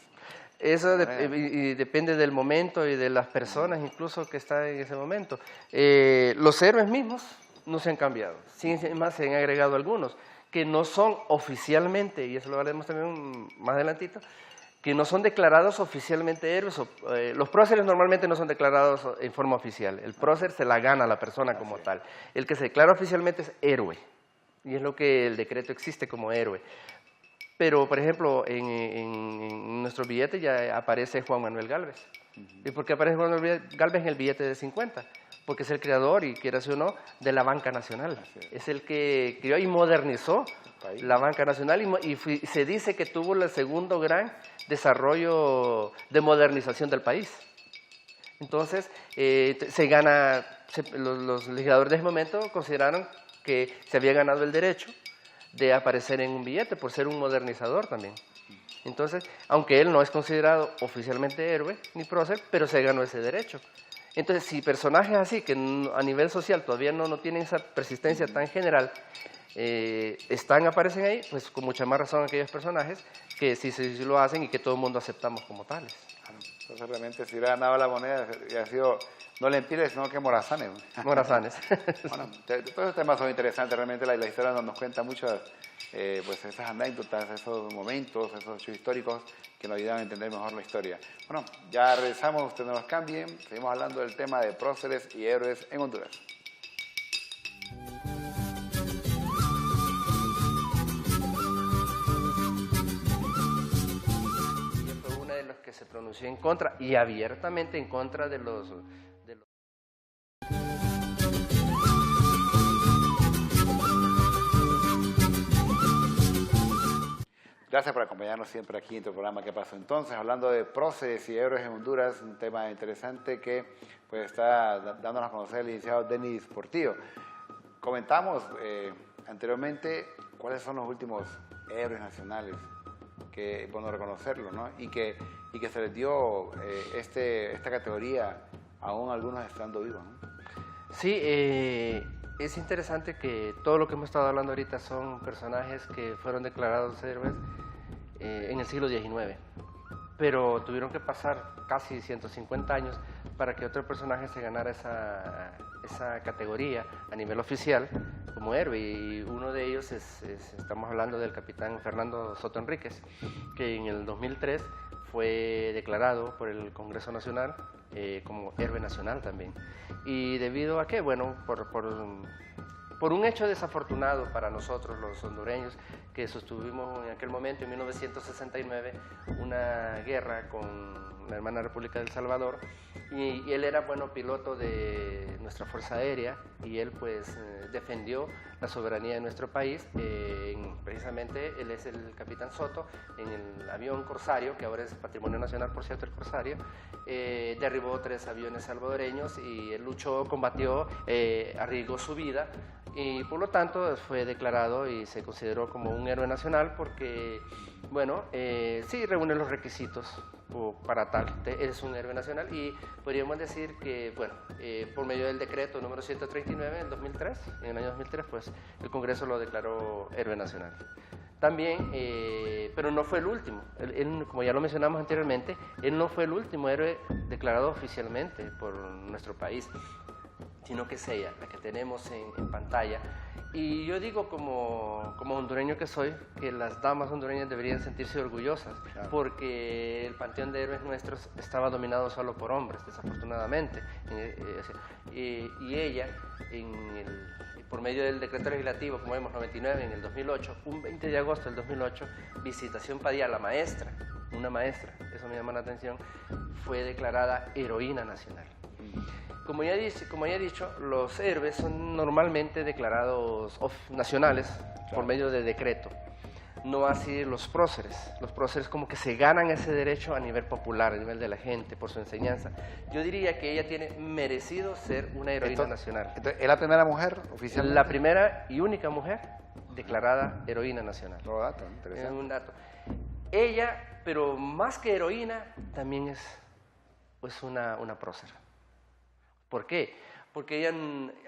Eso y depende del momento y de las personas incluso que están en ese momento. Los héroes mismos no se han cambiado, sin más se han agregado algunos que no son oficialmente, y eso lo haremos también más adelantito, que no son declarados oficialmente héroes. Los próceres normalmente no son declarados en forma oficial. El prócer se la gana a la persona como tal. El que se declara oficialmente es héroe, y es lo que el decreto existe como héroe. Pero, por ejemplo, en nuestro billete ya aparece Juan Manuel Gálvez. ¿Y por qué aparece Juan Manuel Gálvez en el billete de 50? Porque es el creador, y quieras o no, de la banca nacional. Es el que creó y modernizó la banca nacional y se dice que tuvo el segundo gran desarrollo de modernización del país. Entonces, los legisladores de ese momento consideraron que se había ganado el derecho de aparecer en un billete por ser un modernizador también. Entonces, aunque él no es considerado oficialmente héroe ni prócer, pero se ganó ese derecho. Entonces, si personajes así, que a nivel social todavía no tienen esa persistencia tan general, aparecen ahí, pues con mucha más razón aquellos personajes que sí lo hacen y que todo el mundo aceptamos como tales. Entonces, realmente, si hubiera ganado la moneda, hubiera sido no lempiras, sino que morazanes. Morazanes. Bueno, todos esos temas son interesantes, realmente la historia nos cuenta muchas pues esas anécdotas, esos momentos, esos hechos históricos que nos ayudan a entender mejor la historia. Bueno, ya regresamos, ustedes no nos cambien, seguimos hablando del tema de próceres y héroes en Honduras. Fue uno de los que se pronunció en contra, y abiertamente en contra de los... Gracias por acompañarnos siempre aquí en tu programa ¿Qué pasó entonces? Hablando de próceres y héroes en Honduras, un tema interesante que pues está dándonos a conocer el licenciado Denis Portillo. Comentamos anteriormente cuáles son los últimos héroes nacionales, que es bueno reconocerlo, ¿no? Y que se les dio esta categoría aún algunos estando vivos, ¿no? Sí, es interesante que todo lo que hemos estado hablando ahorita son personajes que fueron declarados héroes en el siglo XIX, pero tuvieron que pasar casi 150 años para que otro personaje se ganara esa categoría a nivel oficial como héroe, y uno de ellos estamos hablando del capitán Fernando Soto Enríquez, que en el 2003 fue declarado por el Congreso Nacional como héroe nacional también. ¿Y debido a qué? Bueno, por un hecho desafortunado para nosotros los hondureños, que sostuvimos en aquel momento, en 1969, una guerra con la hermana República del Salvador, Y él era, bueno, piloto de nuestra Fuerza Aérea y él pues defendió la soberanía de nuestro país. Precisamente él es el capitán Soto en el avión Corsario, que ahora es Patrimonio Nacional, por cierto, el Corsario. Derribó 3 aviones salvadoreños y él luchó, combatió, arriesgó su vida y por lo tanto fue declarado y se consideró como un héroe nacional porque, bueno, sí reúne los requisitos para tal, es un héroe nacional y podríamos decir que, bueno, por medio del decreto número 139 en el año 2003, pues el Congreso lo declaró héroe nacional. También, pero no fue el último, él, como ya lo mencionamos anteriormente, él no fue el último héroe declarado oficialmente por nuestro país, sino que es ella, la que tenemos en pantalla. Y yo digo como hondureño que soy, que las damas hondureñas deberían sentirse orgullosas, claro, porque el panteón de héroes nuestros estaba dominado solo por hombres, desafortunadamente. Y ella, por medio del decreto legislativo, como vemos, 99 en el 2008, un 20 de agosto del 2008, Visitación Padilla, la maestra, una maestra, eso me llama la atención, fue declarada heroína nacional. Como ya he dicho, los héroes son normalmente declarados nacionales, claro, por medio de decreto. No así los próceres. Los próceres como que se ganan ese derecho a nivel popular, a nivel de la gente, por su enseñanza. Yo diría que ella tiene merecido ser una heroína nacional. Entonces, ¿es la primera mujer oficialmente? La primera y única mujer declarada heroína nacional. Otro dato, interesante. Es un dato. Ella, pero más que heroína, también es pues una prócer. ¿Por qué? Porque ella,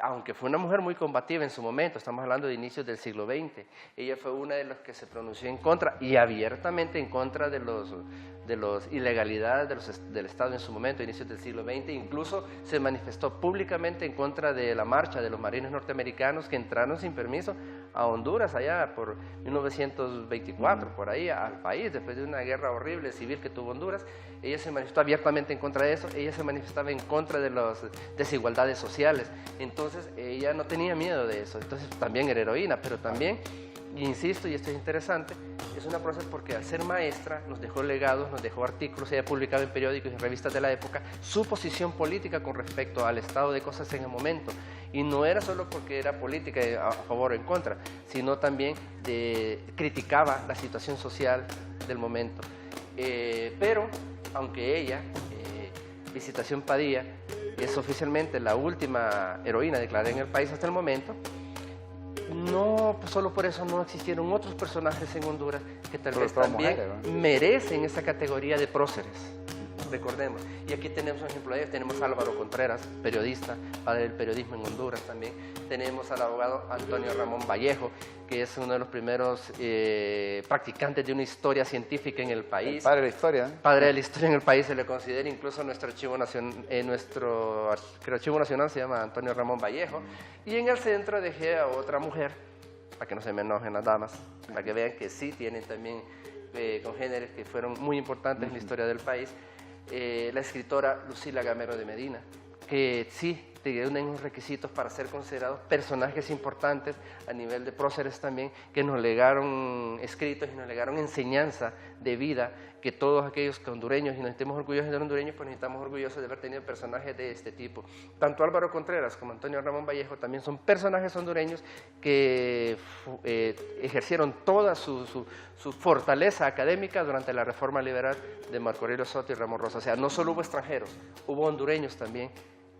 aunque fue una mujer muy combativa en su momento, estamos hablando de inicios del siglo XX, ella fue una de las que se pronunció en contra y abiertamente en contra de las ilegalidades del Estado en su momento, inicios del siglo XX, incluso se manifestó públicamente en contra de la marcha de los marines norteamericanos que entraron sin permiso a Honduras allá por 1924, por ahí al país, después de una guerra horrible civil que tuvo Honduras. Ella se manifestó abiertamente en contra de eso, ella se manifestaba en contra de las desigualdades sociales, entonces ella no tenía miedo de eso, entonces también era heroína, pero también, insisto, y esto es interesante, es una prócer porque al ser maestra nos dejó legados, nos dejó artículos, ella publicaba en periódicos y en revistas de la época su posición política con respecto al estado de cosas en el momento, y no era solo porque era política a favor o en contra, sino también criticaba la situación social del momento. Pero, aunque ella, Visitación Padilla, es oficialmente la última heroína declarada en el país hasta el momento, no solo por eso no existieron otros personajes en Honduras que tal vez también merecen esa categoría de próceres. Recordemos, y aquí tenemos un ejemplo de ellos, tenemos a Álvaro Contreras, periodista, padre del periodismo en Honduras también, tenemos al abogado Antonio Ramón Vallejo, que es uno de los primeros practicantes de una historia científica en el país. El padre de la historia. Padre de la historia en el país, se le considera incluso nuestro archivo nacional se llama Antonio Ramón Vallejo, y en el centro dejé a otra mujer, para que no se me enojen las damas, para que vean que sí tienen también congéneres que fueron muy importantes en la historia del país, la escritora Lucila Gamero de Medina, que sí tiene unos requisitos para ser considerados personajes importantes a nivel de próceres también, que nos legaron escritos y nos legaron enseñanza de vida, que todos aquellos que hondureños, y nos estemos orgullosos de los hondureños, pues necesitamos orgullosos de haber tenido personajes de este tipo. Tanto Álvaro Contreras como Antonio Ramón Vallejo también son personajes hondureños que ejercieron toda su fortaleza académica durante la reforma liberal de Marco Aurelio Soto y Ramón Rosa. O sea, no solo hubo extranjeros, hubo hondureños también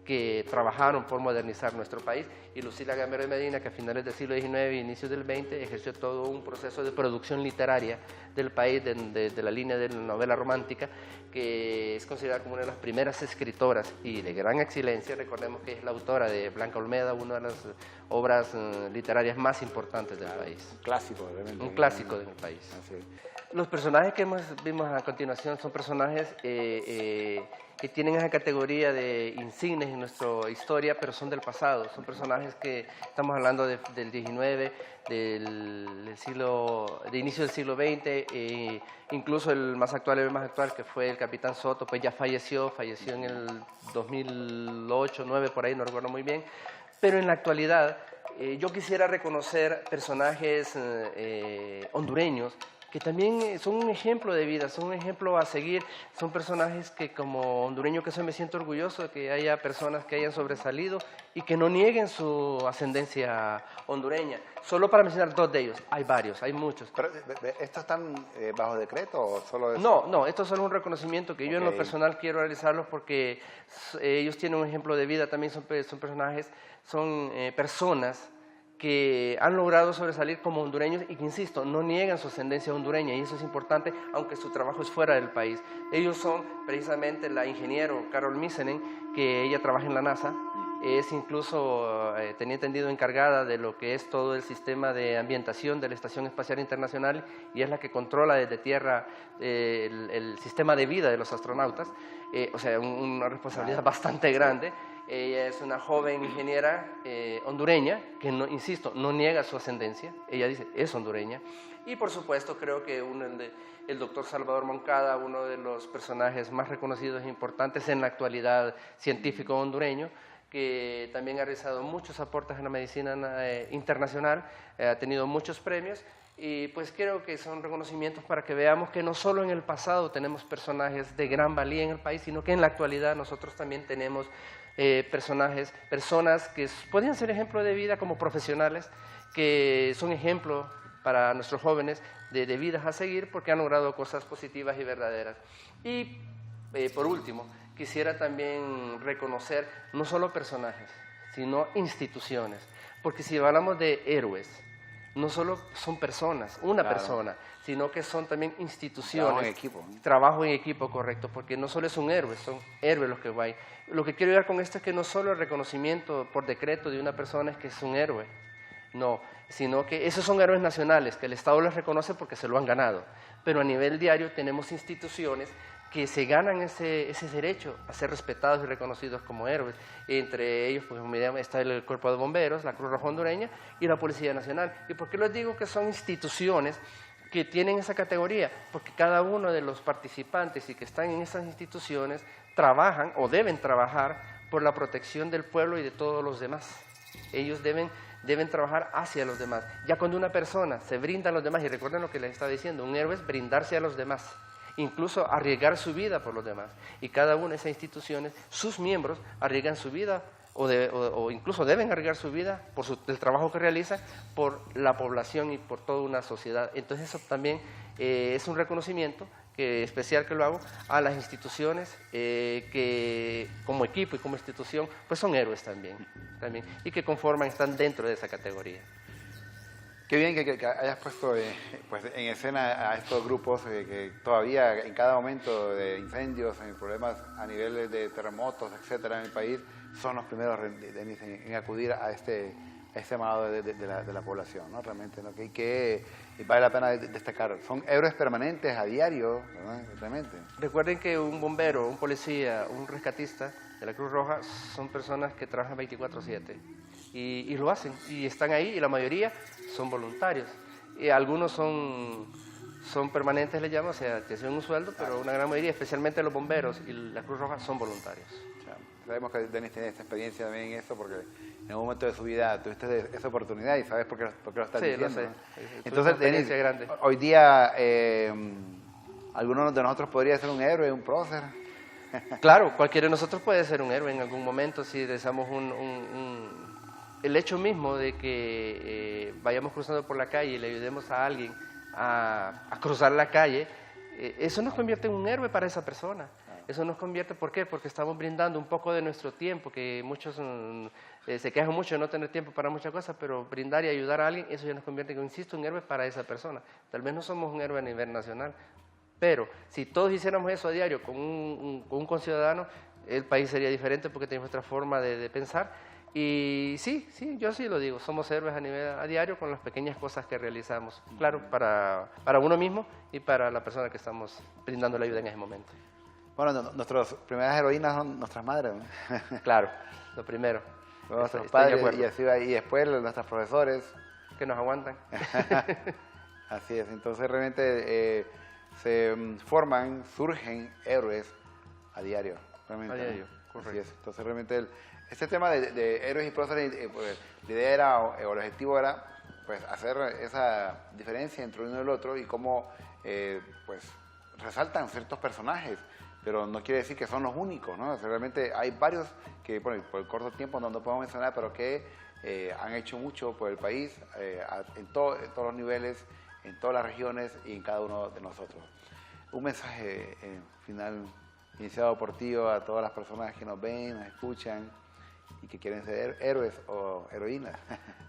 que trabajaron por modernizar nuestro país, y Lucila Gamero de Medina, que a finales del siglo XIX e inicios del XX ejerció todo un proceso de producción literaria del país, de la línea de la novela romántica, que es considerada como una de las primeras escritoras y de gran excelencia. Recordemos que es la autora de Blanca Olmeda, una de las obras literarias más importantes del país. Un clásico, realmente. Un clásico del país. Así es. Los personajes que vimos a continuación son personajes que tienen esa categoría de insignes en nuestra historia, pero son del pasado. Son personajes que estamos hablando del 19, de inicio del siglo XX, incluso el más actual, que fue el capitán Soto, pues ya falleció en el 2008, 2009, por ahí, no recuerdo muy bien. Pero en la actualidad, yo quisiera reconocer personajes hondureños que también son un ejemplo de vida, son un ejemplo a seguir, son personajes que como hondureño que soy me siento orgulloso de que haya personas que hayan sobresalido y que no nieguen su ascendencia hondureña. Solo para mencionar 2 de ellos, hay varios, hay muchos. Pero, ¿estos están bajo decreto o solo es...? No, esto es solo un reconocimiento que yo en lo personal quiero realizarlos porque ellos tienen un ejemplo de vida, también son personajes, son personas que han logrado sobresalir como hondureños y que, insisto, no niegan su ascendencia hondureña y eso es importante, aunque su trabajo es fuera del país. Ellos son precisamente la ingeniero Carol Misenen, que ella trabaja en la NASA, es incluso, tenía entendido, encargada de lo que es todo el sistema de ambientación de la Estación Espacial Internacional y es la que controla desde tierra el sistema de vida de los astronautas, o sea, una responsabilidad bastante grande. Ella es una joven ingeniera hondureña que, no, insisto, no niega su ascendencia. Ella dice, es hondureña. Y por supuesto creo que el doctor Salvador Moncada, uno de los personajes más reconocidos e importantes en la actualidad científico hondureño, que también ha realizado muchos aportes en la medicina internacional, ha tenido muchos premios. Y pues creo que son reconocimientos para que veamos que no solo en el pasado tenemos personajes de gran valía en el país, sino que en la actualidad nosotros también tenemos personas que podrían ser ejemplo de vida como profesionales, que son ejemplo para nuestros jóvenes de vidas a seguir porque han logrado cosas positivas y verdaderas. Y por último, quisiera también reconocer no solo personajes, sino instituciones, porque si hablamos de héroes, no solo son personas, una persona, sino que son también instituciones. Trabajo en equipo. Trabajo en equipo, correcto, porque no solo es un héroe, son héroes los que van. Lo que quiero llegar con esto es que no solo el reconocimiento por decreto de una persona es que es un héroe, no, sino que esos son héroes nacionales, que el Estado les reconoce porque se lo han ganado, pero a nivel diario tenemos instituciones que se ganan ese derecho a ser respetados y reconocidos como héroes. Entre ellos, pues, está el Cuerpo de Bomberos, la Cruz Roja Hondureña y la Policía Nacional. ¿Y por qué les digo que son instituciones que tienen esa categoría? Porque cada uno de los participantes y que están en esas instituciones trabajan o deben trabajar por la protección del pueblo y de todos los demás. Ellos deben trabajar hacia los demás. Ya cuando una persona se brinda a los demás, y recuerden lo que les estaba diciendo, un héroe es brindarse a los demás, incluso arriesgar su vida por los demás. Y cada una de esas instituciones, sus miembros, arriesgan su vida o incluso deben arriesgar su vida por el trabajo que realizan, por la población y por toda una sociedad. Entonces eso también es un reconocimiento especial que lo hago a las instituciones que como equipo y como institución pues son héroes también y que están dentro de esa categoría. Qué bien que hayas puesto pues, en escena a estos grupos que todavía en cada momento de incendios, en problemas a nivel de terremotos, etcétera, en el país, son los primeros en acudir a este llamado de la población, ¿no? Realmente, ¿no? Que vale la pena destacar. Son héroes permanentes a diario, ¿verdad? Realmente. Recuerden que un bombero, un policía, un rescatista de la Cruz Roja son personas que trabajan 24/7 y lo hacen y están ahí y la mayoría son voluntarios. Y algunos son permanentes, le llamo, o sea, tienen un sueldo, pero una gran mayoría, especialmente los bomberos y la Cruz Roja, son voluntarios. Sabemos que Denis tiene esta experiencia también en eso porque en un momento de su vida tuviste esa oportunidad y sabes por qué lo estás diciendo. Sí, lo sé. ¿No? Entonces, Denis, grande. Hoy día, ¿alguno de nosotros podría ser un héroe, un prócer? Claro, cualquiera de nosotros puede ser un héroe en algún momento si deseamos el hecho mismo de que vayamos cruzando por la calle y le ayudemos a alguien a cruzar la calle, eso nos convierte en un héroe para esa persona. Eso nos convierte, ¿por qué? Porque estamos brindando un poco de nuestro tiempo, que muchos se quejan mucho de no tener tiempo para muchas cosas, pero brindar y ayudar a alguien, eso ya nos convierte, insisto, en un héroe para esa persona. Tal vez no somos un héroe a nivel nacional, pero si todos hiciéramos eso a diario con un conciudadano, el país sería diferente porque tenemos otra forma de pensar. Y sí, yo sí lo digo, somos héroes a diario con las pequeñas cosas que realizamos. Claro, para uno mismo y para la persona que estamos brindando la ayuda en ese momento. Bueno, nuestras primeras heroínas son nuestras madres, ¿no? Claro, lo primero. Nuestros padres y después nuestros profesores. Que nos aguantan. Así es, entonces realmente surgen héroes a diario. Realmente, a diario, ¿no? correcto. Así es, entonces realmente este tema de héroes y próceres, pues, la idea era, o el objetivo era pues hacer esa diferencia entre uno y el otro y cómo pues resaltan ciertos personajes, pero no quiere decir que son los únicos, ¿no? O sea, realmente hay varios que por el corto tiempo no podemos mencionar, pero que han hecho mucho por el país en todos los niveles, en todas las regiones y en cada uno de nosotros. Un mensaje final iniciado por ti a todas las personas que nos ven, nos escuchan y que quieren ser héroes o heroínas.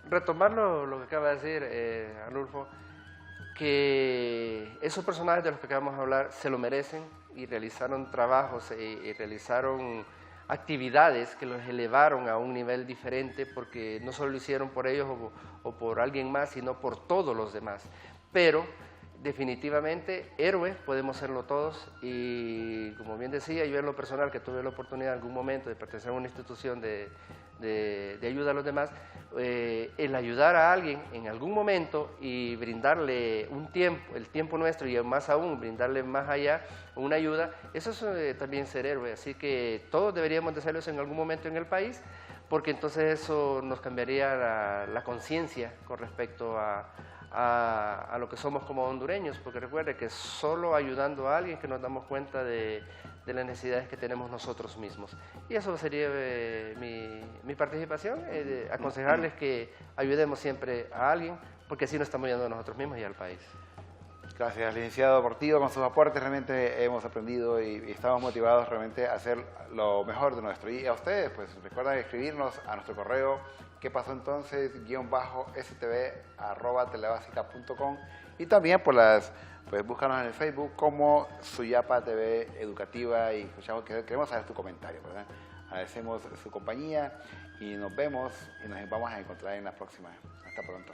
Retomar lo que acaba de decir Arnulfo, que esos personajes de los que acabamos de hablar se lo merecen y realizaron trabajos y realizaron actividades que los elevaron a un nivel diferente, porque no solo lo hicieron por ellos o por alguien más, sino por todos los demás. Pero definitivamente héroes podemos serlo todos, y como bien decía, yo en lo personal, que tuve la oportunidad en algún momento de pertenecer a una institución de ayuda a los demás, el ayudar a alguien en algún momento y brindarle un tiempo, el tiempo nuestro, y más aún brindarle más allá una ayuda, eso es también ser héroe. Así que todos deberíamos de hacerlo en algún momento en el país, porque entonces eso nos cambiaría la conciencia con respecto a lo que somos como hondureños, porque recuerde que solo ayudando a alguien que nos damos cuenta de las necesidades que tenemos nosotros mismos. Y eso sería mi participación, aconsejarles que ayudemos siempre a alguien, porque así nos estamos ayudando a nosotros mismos y al país. Gracias, licenciado Portillo, con sus aportes realmente hemos aprendido y estamos motivados realmente a hacer lo mejor de nuestro. Y a ustedes, pues recuerden escribirnos a nuestro correo ¿qué pasó entonces? _stv@telebasica.com, y también pues búscanos en el Facebook como Suyapa TV Educativa, y queremos saber tu comentario, ¿verdad? Agradecemos su compañía y nos vemos y nos vamos a encontrar en la próxima. Hasta pronto.